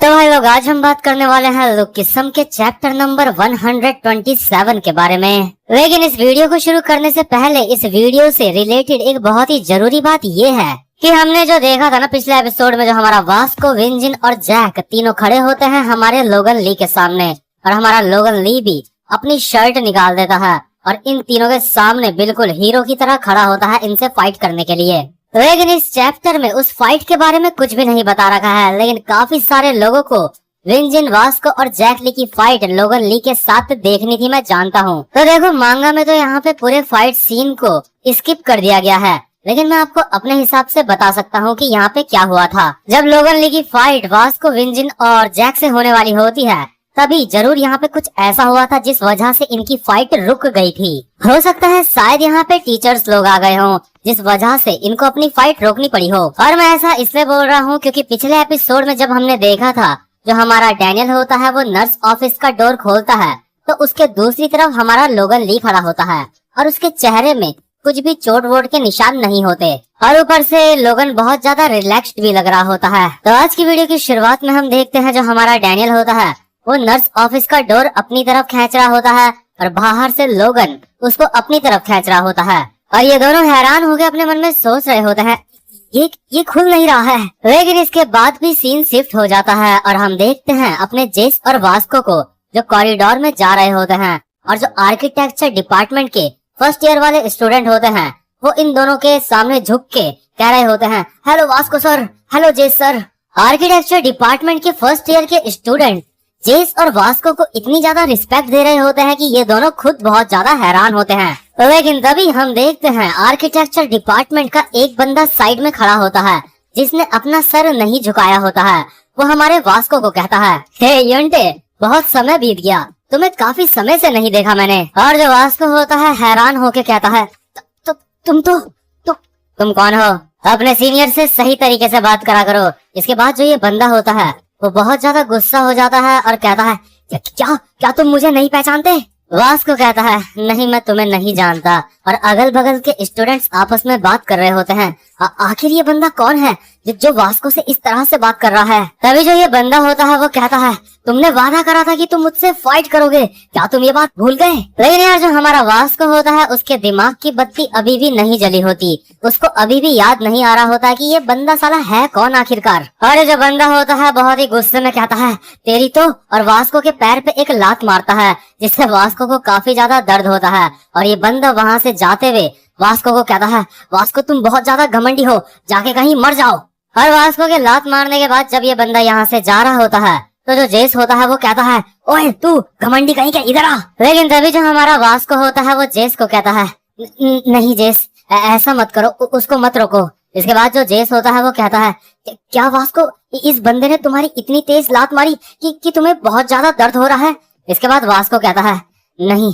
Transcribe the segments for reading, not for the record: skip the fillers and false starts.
तो भाई लोग, आज हम बात करने वाले हैं लुक किस्म के चैप्टर नंबर 127 के बारे में। लेकिन इस वीडियो को शुरू करने से पहले इस वीडियो से रिलेटेड एक बहुत ही जरूरी बात ये है कि हमने जो देखा था ना पिछले एपिसोड में, जो हमारा वास्को, विंजिन और जैक तीनों खड़े होते हैं हमारे लोगन ली के सामने, और हमारा लोगन ली भी अपनी शर्ट निकाल देता है और इन तीनों के सामने बिल्कुल हीरो की तरह खड़ा होता है इनसे फाइट करने के लिए। लेकिन इस चैप्टर में उस फाइट के बारे में कुछ भी नहीं बता रखा है, लेकिन काफी सारे लोगों को विंजिन, वास्को और जैक ली की फाइट लोगन ली के साथ देखनी थी, मैं जानता हूँ। तो देखो, मांगा में तो यहाँ पे पूरे फाइट सीन को स्किप कर दिया गया है, लेकिन मैं आपको अपने हिसाब से बता सकता हूँ कि यहाँ पे क्या हुआ था। जब लोगन ली की फाइट वास्को, विंजिन और जैक से होने वाली होती है, तभी जरूर यहाँ पे कुछ ऐसा हुआ था जिस वजह से इनकी फाइट रुक गई थी। हो सकता है शायद यहाँ पे टीचर्स लोग आ गए हों, जिस वजह से इनको अपनी फाइट रोकनी पड़ी हो। और मैं ऐसा इसलिए बोल रहा हूँ क्योंकि पिछले एपिसोड में जब हमने देखा था, जो हमारा डैनियल होता है वो नर्स ऑफिस का डोर खोलता है, तो उसके दूसरी तरफ हमारा लोगन ली खड़ा होता है और उसके चेहरे में कुछ भी चोट वोट के निशान नहीं होते, और ऊपर से लोगन बहुत ज्यादा रिलैक्स्ड भी लग रहा होता है। तो आज की वीडियो की शुरुआत में हम देखते हैं जो हमारा डैनियल होता है वो नर्स ऑफिस का डोर अपनी तरफ खींच रहा होता है और बाहर से लोगन उसको अपनी तरफ खींच रहा होता है, और ये दोनों हैरान हो गए अपने मन में सोच रहे होते हैं ये खुल नहीं रहा है। लेकिन इसके बाद भी सीन शिफ्ट हो जाता है और हम देखते हैं अपने जेस और वास्को को जो कॉरिडोर में जा रहे होते हैं, और जो आर्किटेक्चर डिपार्टमेंट के फर्स्ट ईयर वाले स्टूडेंट होते हैं वो इन दोनों के सामने झुक के कह रहे होते हैं, हेलो वास्को सर, हेलो जेस सर। आर्किटेक्चर डिपार्टमेंट के फर्स्ट ईयर के स्टूडेंट जेस और वास्को को इतनी ज्यादा रिस्पेक्ट दे रहे होते हैं कि ये दोनों खुद बहुत ज्यादा हैरान होते हैं। लेकिन तभी हम देखते हैं आर्किटेक्चर डिपार्टमेंट का एक बंदा साइड में खड़ा होता है जिसने अपना सर नहीं झुकाया होता है। वो हमारे वास्को को कहता है, हे युंटे, बहुत समय बीत गया, तुम्हें काफी समय से नहीं देखा मैंने। और जो वास्को होता है हैरान होके कहता है, तुम कौन हो? अपने सीनियर से सही तरीके से बात करा करो। इसके बाद जो ये बंदा होता है वो बहुत ज्यादा गुस्सा हो जाता है और कहता है, क्या तुम मुझे नहीं पहचानते? वास्को कहता है, नहीं, मैं तुम्हें नहीं जानता। और अगल बगल के स्टूडेंट्स आपस में बात कर रहे होते हैं, आखिर ये बंदा कौन है जो वास्को से इस तरह से बात कर रहा है। तभी जो ये बंदा होता है वो कहता है, तुमने वादा करा था कि तुम मुझसे फाइट करोगे, क्या तुम ये बात भूल गए? लेकिन यार जो हमारा वास्को होता है उसके दिमाग की बत्ती अभी भी नहीं जली होती, उसको अभी भी याद नहीं आ रहा होता कि ये बंदा साला है कौन आखिरकार। और जो बंदा होता है बहुत ही गुस्से में कहता है, तेरी तो, और वास्को के पैर पे एक लात मारता है जिससे वास्को को काफी ज्यादा दर्द होता है। और ये बंदा वहाँ से जाते हुए वास्को को कहता है, वास्को तुम बहुत ज्यादा घमंडी हो, जाके कहीं मर जाओ। और वास्को के लात मारने के बाद जब ये बंदा यहाँ से जा रहा होता है तो जो जेस होता है वो कहता है, ओए तू घमंडी कहीं के, इधर आ। लेकिन तभी जो हमारा वास्को होता है वो जेस को कहता है, नहीं जेस, ऐसा मत करो, उसको मत रोको। इसके बाद जो जेस होता है वो कहता है, क्या वास्को, इस बंदे ने तुम्हारी इतनी तेज लात मारी कि तुम्हें बहुत ज्यादा दर्द हो रहा है? इसके बाद वास्को कहता है, नहीं,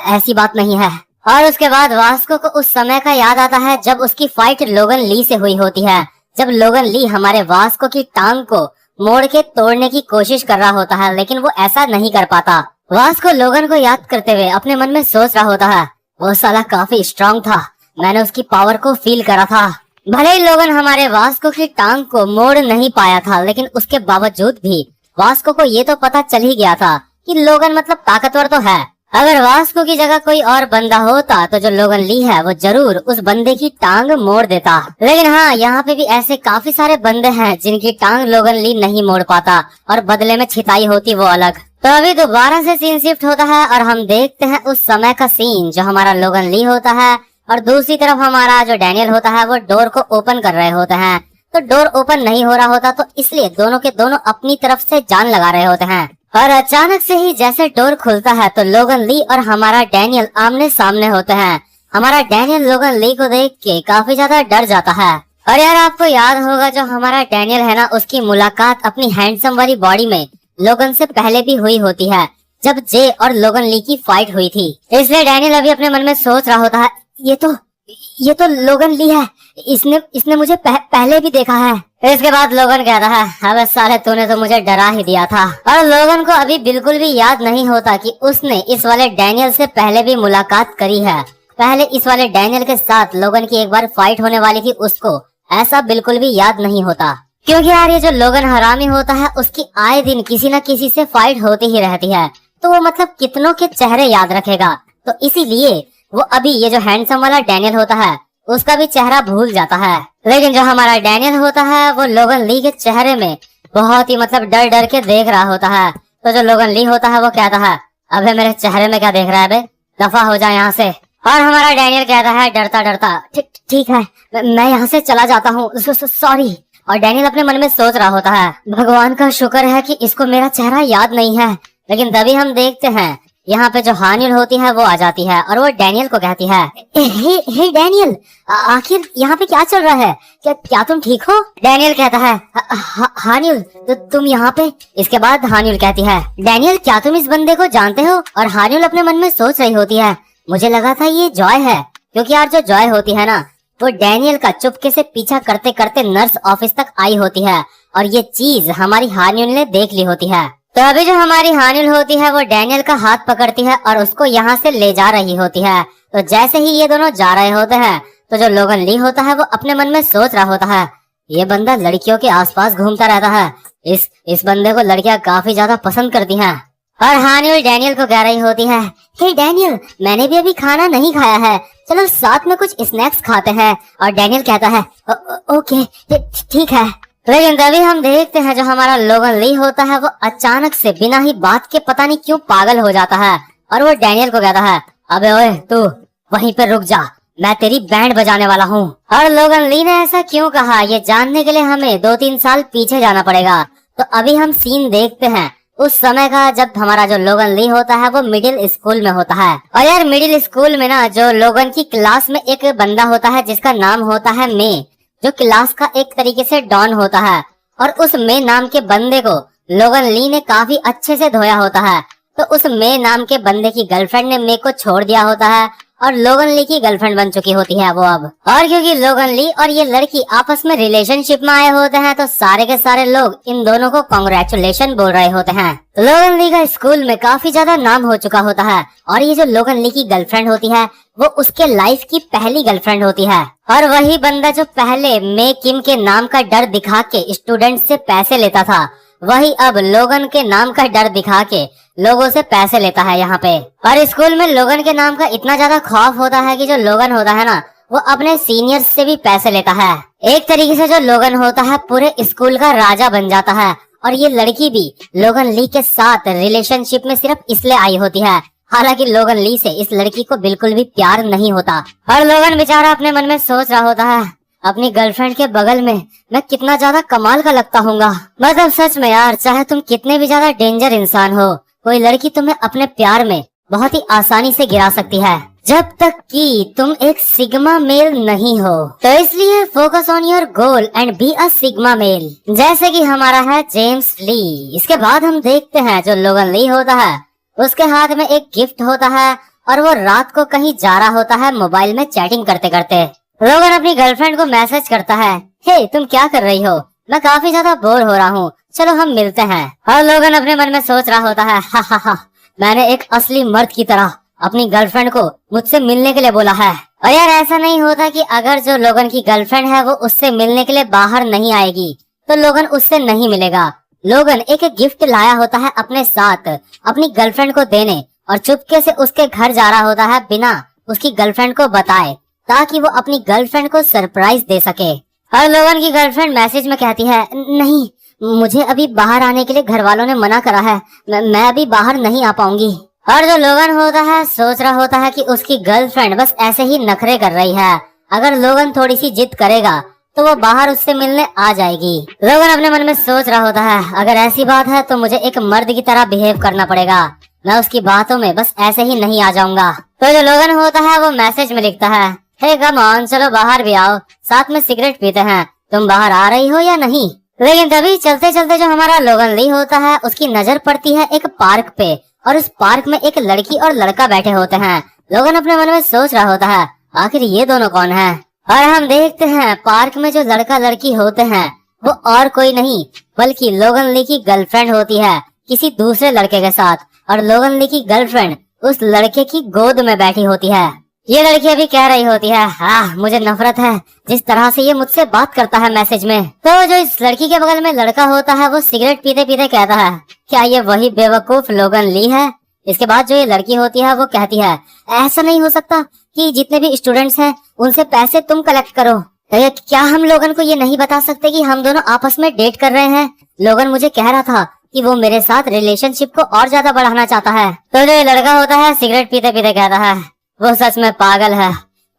ऐसी बात नहीं है। और उसके बाद वास्को को उस समय का याद आता है जब उसकी फाइट लोगन ली से हुई होती है, जब लोगन ली हमारे वास्को की टांग को मोड़ के तोड़ने की कोशिश कर रहा होता है, लेकिन वो ऐसा नहीं कर पाता। वास्को लोगन को याद करते हुए अपने मन में सोच रहा होता है, वो साला काफी स्ट्रांग था, मैंने उसकी पावर को फील करा था। भले ही लोगन हमारे वास्को की टांग को मोड़ नहीं पाया था, लेकिन उसके बावजूद भी वास्को को ये तो पता चल ही गया था कि लोगन मतलब ताकतवर तो है। अगर वास्को की जगह कोई और बंदा होता तो जो लोगन ली है वो जरूर उस बंदे की टांग मोड़ देता। लेकिन हाँ, यहाँ पे भी ऐसे काफी सारे बंदे हैं जिनकी टांग लोगन ली नहीं मोड़ पाता, और बदले में छिताई होती वो अलग। तो अभी दोबारा से सीन शिफ्ट होता है और हम देखते हैं उस समय का सीन, जो हमारा लोगन ली होता है और दूसरी तरफ हमारा जो डैनियल होता है वो डोर को ओपन कर रहे होते हैं। तो डोर ओपन नहीं हो रहा होता, तो इसलिए दोनों के दोनों अपनी तरफ से जान लगा रहे होते हैं। और अचानक से ही जैसे डोर खुलता है तो लोगन ली और हमारा डैनियल आमने सामने होते हैं। हमारा डैनियल लोगन ली को देख के काफी ज्यादा डर जाता है। और यार आपको याद होगा जो हमारा डैनियल है ना, उसकी मुलाकात अपनी हैंडसम वाली बॉडी में लोगन से पहले भी हुई होती है, जब जे और लोगन ली की फाइट हुई थी। इसलिए डैनियल अभी अपने मन में सोच रहा होता है, ये तो लोगन ली है, इसने मुझे पहले भी देखा है। इसके बाद लोगन कहता है, अबे साले तूने तो मुझे डरा ही दिया था। और लोगन को अभी बिल्कुल भी याद नहीं होता कि उसने इस वाले डैनियल से पहले भी मुलाकात करी है। पहले इस वाले डैनियल के साथ लोगन की एक बार फाइट होने वाली थी, उसको ऐसा बिल्कुल भी याद नहीं होता। क्योंकि यार ये जो लोगन हरामी होता है उसकी आए दिन किसी न किसी से फाइट होती ही रहती है, तो वो मतलब कितनों के चेहरे याद रखेगा। तो इसीलिए वो अभी ये जो हैंडसम वाला डैनियल होता है उसका भी चेहरा भूल जाता है। लेकिन जो हमारा डैनियल होता है वो लोगन ली के चेहरे में बहुत ही मतलब डर डर के देख रहा होता है। तो जो लोगन ली होता है वो कहता है, अबे मेरे चेहरे में क्या देख रहा है बे, दफा हो जाए यहाँ से। और हमारा डैनियल कहता है डरता डरता, ठीक है मैं यहाँ से चला जाता हूँ, सॉरी। और डैनियल अपने मन में सोच रहा होता है, भगवान का शुक्र है कि इसको मेरा चेहरा याद नहीं है। लेकिन तभी हम देखते हैं यहाँ पे जो हानिल होती है वो आ जाती है और वो डैनियल को कहती है, हे डैनियल, आखिर यहाँ पे क्या चल रहा है, क्या तुम ठीक हो? डैनियल कहता है, हानिल तो तुम यहाँ पे? इसके बाद हानिल कहती है, डैनियल क्या तुम इस बंदे को जानते हो? और हानिल अपने मन में सोच रही होती है, मुझे लगा था ये जॉय है, क्योंकि यार जो जॉय होती है ना वो डैनियल का चुपके से पीछा करते करते नर्स ऑफिस तक आई होती है और ये चीज हमारी हानिल ने देख ली होती है। तो अभी जो हमारी हानिल होती है वो डैनियल का हाथ पकड़ती है और उसको यहाँ से ले जा रही होती है। तो जैसे ही ये दोनों जा रहे होते हैं तो जो लोगन ली होता है वो अपने मन में सोच रहा होता है, ये बंदा लड़कियों के आसपास घूमता रहता है, इस बंदे को लड़कियां काफी ज्यादा पसंद करती हैं। और हानिल डैनियल को कह रही होती है, हे डैनियल, मैंने भी अभी खाना नहीं खाया है, चलो साथ में कुछ स्नैक्स खाते हैं। और डैनियल कहता है, ओके ठीक है। लेकिन तभी हम देखते हैं जो हमारा लोगन ली होता है वो अचानक से बिना ही बात के पता नहीं क्यों पागल हो जाता है और वो डैनियल को कहता है, अबे ओए तू वहीं पे रुक जा, मैं तेरी बैंड बजाने वाला हूँ। और लोगन ली ने ऐसा क्यों कहा ये जानने के लिए हमें 2-3 साल पीछे जाना पड़ेगा। तो अभी हम सीन देखते हैं उस समय का जब हमारा जो लोगन ली होता है वो मिडिल स्कूल में होता है। और यार मिडिल स्कूल में ना जो लोगन की क्लास में एक बंदा होता है जिसका नाम होता है मे, जो क्लास का एक तरीके से डॉन होता है। और उस मे नाम के बंदे को लोगन ली ने काफी अच्छे से धोया होता है। तो उस मे नाम के बंदे की गर्लफ्रेंड ने मे को छोड़ दिया होता है और लोगन ली की गर्लफ्रेंड बन चुकी होती है वो अब। और क्योंकि लोगन ली और ये लड़की आपस में रिलेशनशिप में आए होते हैं तो सारे के सारे लोग इन दोनों को कांग्रेचुलेशन बोल रहे होते हैं। लोगन ली का स्कूल में काफी ज्यादा नाम हो चुका होता है और ये जो लोगन ली की गर्लफ्रेंड होती है वो उसके लाइफ की पहली गर्लफ्रेंड होती है। और वही बंदा जो पहले मे किम के नाम का डर दिखा के स्टूडेंट से पैसे लेता था, वही अब लोगन के नाम का डर दिखा के लोगों से पैसे लेता है यहाँ पे। और स्कूल में लोगन के नाम का इतना ज्यादा खौफ होता है कि जो लोगन होता है ना वो अपने सीनियर्स से भी पैसे लेता है। एक तरीके से जो लोगन होता है पूरे स्कूल का राजा बन जाता है। और ये लड़की भी लोगन ली के साथ रिलेशनशिप में सिर्फ इसलिए आई होती है, हालांकि लोगन ली से इस लड़की को बिल्कुल भी प्यार नहीं होता। और लोगन बेचारा अपने मन में सोच रहा होता है, अपनी गर्लफ्रेंड के बगल में मैं कितना ज्यादा कमाल का लगता हूँगा। मतलब सच में यार, चाहे तुम कितने भी ज्यादा डेंजर इंसान हो, कोई लड़की तुम्हें अपने प्यार में बहुत ही आसानी से गिरा सकती है, जब तक कि तुम एक सिग्मा मेल नहीं हो। तो इसलिए focus on your goal and be a sigma male, जैसे कि हमारा है जेम्स ली। इसके बाद हम देखते हैं जो लोगन ली होता है उसके हाथ में एक गिफ्ट होता है और वो रात को कहीं जा रहा होता है मोबाइल में चैटिंग करते करते। लोगन अपनी गर्लफ्रेंड को मैसेज करता है, हे तुम क्या कर रही हो, मैं काफी ज्यादा बोर हो रहा हूँ, चलो हम मिलते हैं। और लोगन अपने मन में सोच रहा होता है, हा हा हा, मैंने एक असली मर्द की तरह अपनी गर्लफ्रेंड को मुझसे मिलने के लिए बोला है। और यार ऐसा नहीं होता कि अगर जो लोगन की गर्लफ्रेंड है वो उससे मिलने के लिए बाहर नहीं आएगी तो लोगन उससे नहीं मिलेगा। लोगन एक गिफ्ट लाया होता है अपने साथ अपनी गर्लफ्रेंड को देने और चुपके से उसके घर जा रहा होता है बिना उसकी गर्लफ्रेंड को बताए, ताकि वो अपनी गर्लफ्रेंड को सरप्राइज दे सके। और लोगन की गर्लफ्रेंड मैसेज में कहती है, नहीं मुझे अभी बाहर आने के लिए घर वालों ने मना करा है, मैं अभी बाहर नहीं आ पाऊंगी। और जो लोगन होता है सोच रहा होता है कि उसकी गर्लफ्रेंड बस ऐसे ही नखरे कर रही है, अगर लोगन थोड़ी सी जिद करेगा तो वो बाहर उससे मिलने आ जाएगी। लोगन अपने मन में सोच रहा होता है, अगर ऐसी बात है तो मुझे एक मर्द की तरह बिहेव करना पड़ेगा, मैं उसकी बातों में बस ऐसे ही नहीं आ जाऊंगा। तो जो लोगन होता है वो मैसेज में लिखता है, हे कम ऑन, चलो बाहर भी आओ, साथ में सिगरेट पीते हैं, तुम बाहर आ रही हो या नहीं। लेकिन तभी चलते चलते जो हमारा लोगन ली होता है उसकी नजर पड़ती है एक पार्क पे और उस पार्क में एक लड़की और लड़का बैठे होते हैं। लोगन अपने मन में सोच रहा होता है, आखिर ये दोनों कौन है। और हम देखते हैं पार्क में जो लड़का लड़की होते हैं वो और कोई नहीं बल्कि लोगन ली की गर्लफ्रेंड होती है किसी दूसरे लड़के के साथ। और लोगन ली की गर्लफ्रेंड उस लड़के की गोद में बैठी होती है। ये लड़की अभी कह रही होती है, हाँ मुझे नफरत है जिस तरह से ये मुझसे बात करता है मैसेज में। तो जो इस लड़की के बगल में लड़का होता है वो सिगरेट पीते पीते कहता है, क्या ये वही बेवकूफ लोगन ली है? इसके बाद जो ये लड़की होती है वो कहती है, ऐसा नहीं हो सकता कि जितने भी स्टूडेंट्स हैं उनसे पैसे तुम कलेक्ट करो। तो क्या हम लोगन को ये नहीं बता सकते कि हम दोनों आपस में डेट कर रहे हैं? लोगन मुझे कह रहा था कि वो मेरे साथ रिलेशनशिप को और ज्यादा बढ़ाना चाहता है। तो जो ये लड़का होता है सिगरेट पीते पीते कहता है, वो सच में पागल है,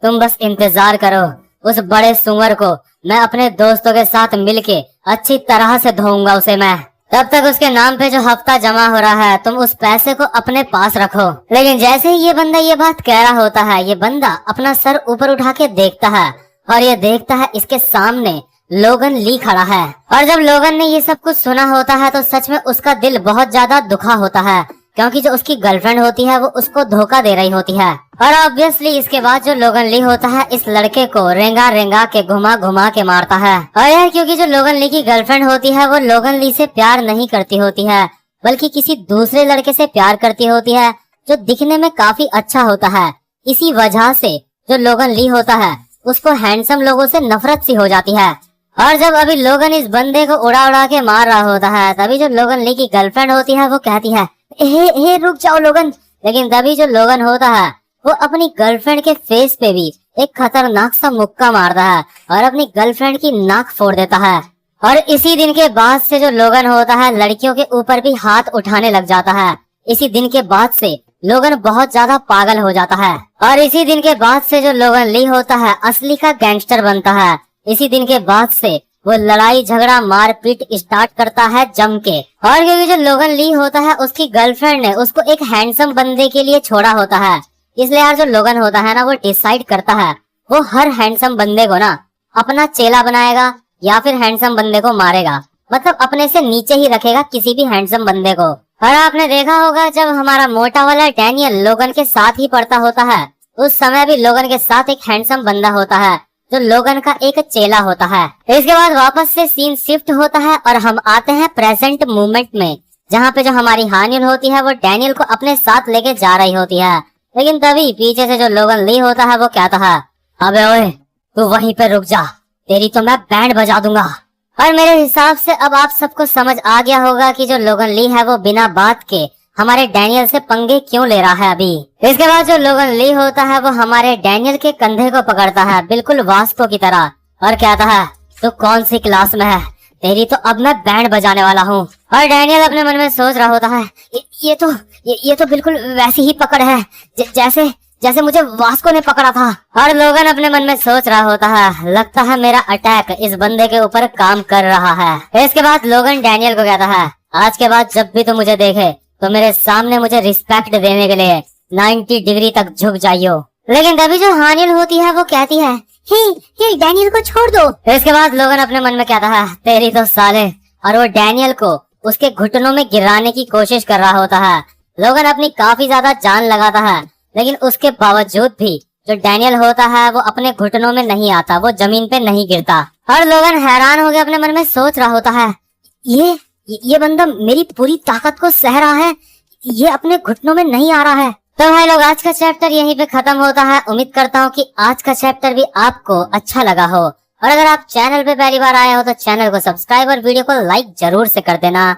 तुम बस इंतजार करो, उस बड़े सुअर को मैं अपने दोस्तों के साथ मिलके अच्छी तरह से धोऊंगा उसे मैं। तब तक उसके नाम पे जो हफ्ता जमा हो रहा है तुम उस पैसे को अपने पास रखो। लेकिन जैसे ही ये बंदा ये बात कह रहा होता है, ये बंदा अपना सर ऊपर उठा के देखता है और ये देखता है इसके सामने लोगन ली खड़ा है। और जब लोगन ने ये सब कुछ सुना होता है तो सच में उसका दिल बहुत ज्यादा दुखा होता है, क्योंकि जो उसकी गर्लफ्रेंड होती है वो उसको धोखा दे रही होती है। और ऑब्वियसली इसके बाद जो लोगन ली होता है इस लड़के को रेंगा रेंगा के घुमा घुमा के मारता है। और यार क्योंकि जो लोगन ली की गर्लफ्रेंड होती है वो लोगन ली से प्यार नहीं करती होती है, बल्कि किसी दूसरे लड़के से प्यार करती होती है जो दिखने में काफी अच्छा होता है। इसी वजह से जो लोगन ली होता है उसको हैंडसम लोगों से नफरत सी हो जाती है। और जब अभी लोगन इस बंदे को उड़ा उड़ा के मार रहा होता है तभी जो लोगन ली की गर्लफ्रेंड होती है वो कहती है, हे रुक जाओ लोगन। लेकिन तभी जो लोगन होता है वो अपनी गर्लफ्रेंड के फेस पे भी एक खतरनाक सा मुक्का मारता है और अपनी गर्लफ्रेंड की नाक फोड़ देता है। और इसी दिन के बाद से जो लोगन होता है लड़कियों के ऊपर भी हाथ उठाने लग जाता है। इसी दिन के बाद से लोगन बहुत ज्यादा पागल हो जाता है और इसी दिन के बाद से जो लोगन ली होता है असली का गैंगस्टर बनता है। इसी दिन के बाद से वो लड़ाई झगड़ा मारपीट स्टार्ट करता है जम के। और क्योंकि जो लोगन ली होता है उसकी गर्लफ्रेंड ने उसको एक हैंडसम बंदे के लिए छोड़ा होता है, इसलिए यार जो लोगन होता है ना वो डिसाइड करता है वो हर हैंडसम बंदे को ना अपना चेला बनाएगा या फिर हैंडसम बंदे को मारेगा, मतलब अपने से नीचे ही रखेगा किसी भी हैंडसम बंदे को। और आपने देखा होगा जब हमारा मोटा वाला डैनियल लोगन के साथ ही पढ़ता होता है उस समय भी लोगन के साथ एक हैंडसम बंदा होता है जो लोगन का एक चेला होता है। इसके बाद वापस से सीन शिफ्ट होता है और हम आते हैं प्रेजेंट मोमेंट में, जहाँ पे जो हमारी हानिल होती है वो डैनियल को अपने साथ लेके जा रही होती है। लेकिन तभी पीछे से जो लोगन ली होता है वो कहता है, अबे ओए तू वहीं पे रुक जा, तेरी तो मैं बैंड बजा दूंगा। और मेरे हिसाब से अब आप सबको समझ आ गया होगा कि जो लोगन ली है वो बिना बात के हमारे डैनियल से पंगे क्यों ले रहा है अभी। इसके बाद जो लोगन ली होता है वो हमारे डैनियल के कंधे को पकड़ता है बिल्कुल वास्को की तरह और कहता है, तू कौन सी क्लास में है, तेरी तो अब मैं बैंड बजाने वाला हूँ। और डैनियल अपने मन में सोच रहा होता है, ये तो बिल्कुल वैसी ही पकड़ है जैसे मुझे वास्को ने पकड़ा था। और लोगन अपने मन में सोच रहा होता है, लगता है मेरा अटैक इस बंदे के ऊपर काम कर रहा है। इसके बाद लोगन डैनियल को कहता है, आज के बाद जब भी तू मुझे देखे तो मेरे सामने मुझे रिस्पेक्ट देने के लिए 90 डिग्री तक झुक जाइयो। लेकिन तभी जो हानिल होती है वो कहती है, हे डैनियल को छोड़ दो। इसके बाद लोगन अपने मन में कहता है, तेरी तो साले। और वो डैनियल को उसके घुटनों में गिराने की कोशिश कर रहा होता है। लोगन अपनी काफी ज्यादा जान लगाता है, लेकिन उसके बावजूद भी जो डैनियल होता है वो अपने घुटनों में नहीं आता, वो जमीन पे नहीं गिरता। और लोगन हैरान हो गया, अपने मन में सोच रहा होता है, ये बंदा मेरी पूरी ताकत को सह रहा है, ये अपने घुटनों में नहीं आ रहा है। तो भाई लोग आज का चैप्टर यहीं पे खत्म होता है। उम्मीद करता हूँ कि आज का चैप्टर भी आपको अच्छा लगा हो। और अगर आप चैनल पे पहली बार आए हो तो चैनल को सब्सक्राइब और वीडियो को लाइक जरूर से कर देना।